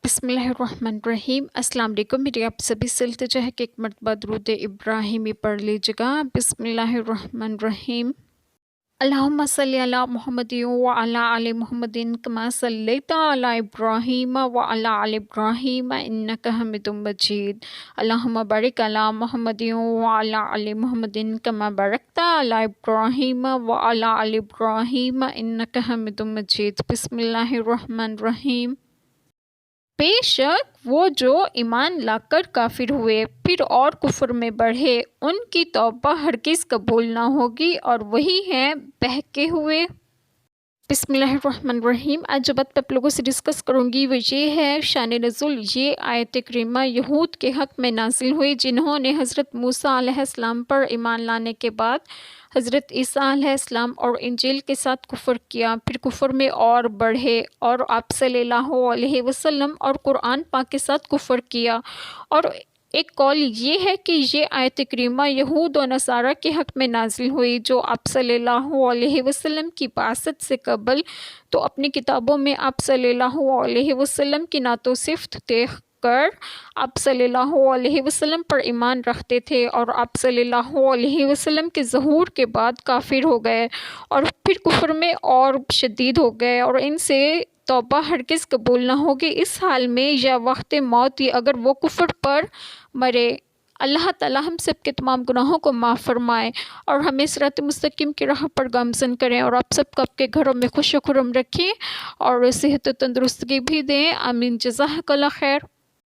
بسم اللہ الرحمن الرحیم۔ السلام علیکم، میری آپ سبھی سے التجا ہے کہ ایک مرتبہ درود ابراہیمی پڑھ لیجیے گا۔ بسم اللہ الرحمن الرحیم۔ اللہم صلی علی محمد وعلی آل محمد کما صلیت علی ابراہیم وعلی آل ابراہیم انک حمید مجید۔ اللہم بارک علی محمد وعلی آل محمد کما بارکت علی ابراہیم وعلی آل ابراہیم انک حمید مجید۔ بسم اللہ الرحمن الرحیم۔ بے شک وہ جو ایمان لا کر کافر ہوئے پھر اور کفر میں بڑھے ان کی توبہ ہرگز قبول نہ ہوگی اور وہی ہیں بہکے ہوئے۔ بسم اللہ الرحمن الرحیم۔ آج جو بات آپ لوگوں سے ڈسکس کروں گی وہ یہ ہے شان نزول۔ یہ آیت کریمہ یہود کے حق میں نازل ہوئی جنہوں نے حضرت موسیٰ علیہ السلام پر ایمان لانے کے بعد حضرت عیسیٰ علیہ السلام اور انجیل کے ساتھ کفر کیا، پھر کفر میں اور بڑھے اور آپ صلی اللہ علیہ وسلم اور قرآن پاک کے ساتھ کفر کیا۔ اور ایک قول یہ ہے کہ یہ آیت کریمہ یہود و نصارہ کے حق میں نازل ہوئی جو آپ صلی اللہ علیہ وسلم کی بعثت سے قبل تو اپنی کتابوں میں آپ صلی اللہ علیہ وسلم کی نعت و صفت دیکھ کر آپ صلی اللہ علیہ وسلم پر ایمان رکھتے تھے اور آپ صلی اللہ علیہ وسلم کے ظہور کے بعد کافر ہو گئے اور پھر کفر میں اور شدید ہو گئے اور ان سے توبہ ہرگز قبول نہ ہوگی اس حال میں یا وقت موت یا اگر وہ کفر پر مرے۔ اللہ تعالی ہم سب کے تمام گناہوں کو معاف فرمائے اور ہمیں صراط مستقیم کی راہ پر گامزن کریں اور آپ سب کو آپ کے گھروں میں خوش و خرم رکھیں اور صحت و تندرستگی بھی دیں۔ آمین۔ جزاک اللہ خیر۔